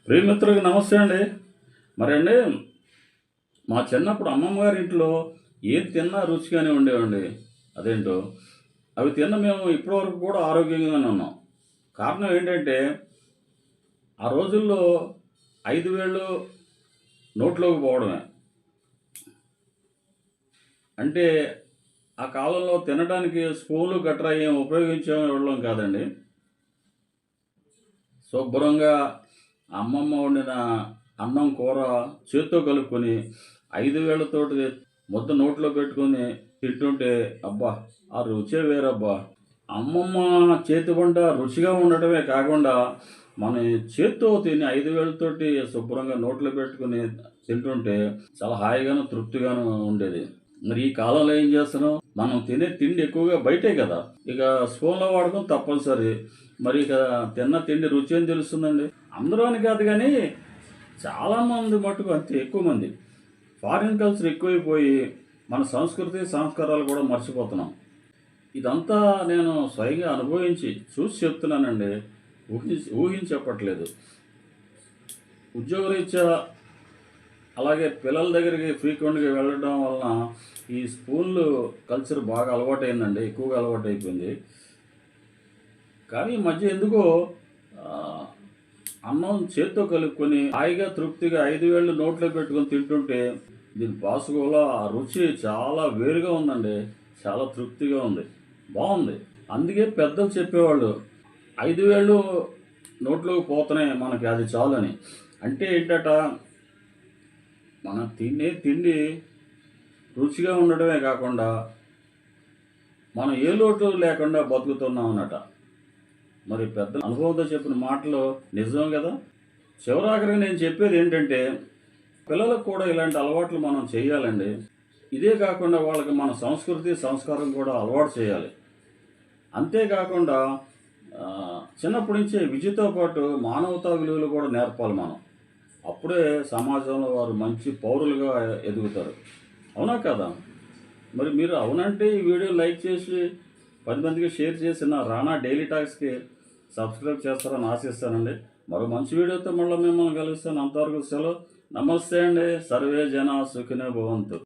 ప్రియమిత్రులకి నమస్తే అండి. మరి అండి, మా చిన్నప్పుడు అమ్మమ్మ గారి ఇంట్లో ఏది తిన్నా రుచిగానే ఉండేవండి. అదేంటో అవి తిన్న మేము ఇప్పటివరకు కూడా ఆరోగ్యంగానే ఉన్నాం. కారణం ఏంటంటే, ఆ రోజుల్లో 5 వేళ్ళు నోట్లోకి పోవడమే. అంటే ఆ కాలంలో తినడానికి స్పూన్లు గట్రా ఏం ఉపయోగించేవాళ్ళం కాదండి. శుభ్రంగా అమ్మమ్మ వండిన అన్నం, కూర చేత్తో కలుపుకొని 5 వేళ్ళతోటి ముద్ద నోట్లో పెట్టుకొని తింటుంటే అబ్బా! ఆ రుచే వేరబ్బా! అమ్మమ్మ చేతి వంట రుచిగా ఉండటమే కాకుండా, మన చేత్తో తిని 5 వేళ్ళతోటి శుభ్రంగా నోట్లో పెట్టుకొని తింటుంటే చాలా హాయిగాను, తృప్తిగాను ఉండేది. మరి ఈ కాలంలో ఏం చేస్తున్నాం? మనం తినే తిండి ఎక్కువగా బయటే కదా! ఇక స్పూన్ల వాడకం తప్పనిసరి. మరి ఇక తిన్న తిండి రుచి ఏం తెలుస్తుందండి? అందరూ అని కాదు గానీ, చాలామంది మట్టుకు అంతే ఎక్కువ మంది. ఫారిన్ కల్చర్ ఎక్కువైపోయి, మన సంస్కృతి, సంస్కారాలు కూడా మర్చిపోతున్నాం. ఇదంతా నేను స్వయంగా అనుభవించి, చూసి చెప్తున్నానండి. ఊహించి చెప్పట్లేదు. ఉద్యోగరీత్యా అలాగే పిల్లల దగ్గరికి ఫ్రీక్వెంట్‌గా వెళ్ళడం వలన ఈ స్పూన్లు కల్చర్ బాగా అలవాటయిందండి. ఎక్కువగా అలవాటయిపోయింది. కానీ ఈ మధ్య ఎందుకో ఆహ్, అన్నం చేత్తో కలుపుకొని హాయిగా తృప్తిగా 5 వేళ్ళు నోట్లో పెట్టుకొని తింటుంటే దీని బాసుగోల ఆ రుచి చాలా వేరుగా ఉందండి. చాలా తృప్తిగా ఉంది. బావుంది. అందుకే పెద్దలు చెప్పేవాళ్ళు 5 వేళ్ళు నోట్లోకి పోతన్నాయి మనకి అది చాలని. అంటే ఏంటట, మనం తినే తిండి రుచిగా ఉండడమే కాకుండా, మనం ఏ లోటు లేకుండా బతుకుతున్నామనట. మరి పెద్దల అనుభవంతో చెప్పిన మాటలు నిజం గదా! చివరాఖరికి నేను చెప్పేదేంటంటే, పిల్లలకు కూడా ఇలాంటి అలవాట్లు మనం చెయ్యాలండి. ఇదే కాకుండా వాళ్ళకి మన సంస్కృతి, సంస్కారం కూడా అలవాటు చేయాలి. అంతేకాకుండా చిన్నప్పటి నుంచే విద్యతో పాటు మానవతా విలువలు కూడా నేర్పాలి మనం. అప్పుడే సమాజంలో వారు మంచి పౌరులుగా ఎదుగుతారు. అవునా కదా? మరి మీరు అవునంటే ఈ వీడియో లైక్ చేసి 10 మందికి షేర్ చేసి నా రానా డైలీ టాక్స్‌కి సబ్స్క్రైబ్ చేస్తారని ఆశిస్తానండి. మరో మంచి వీడియోతో మళ్ళీ మిమ్మల్ని కలుస్తాను. అంతవరకు సెలవు. నమస్తే అండి. సర్వే జన సుఖినో భవంతు.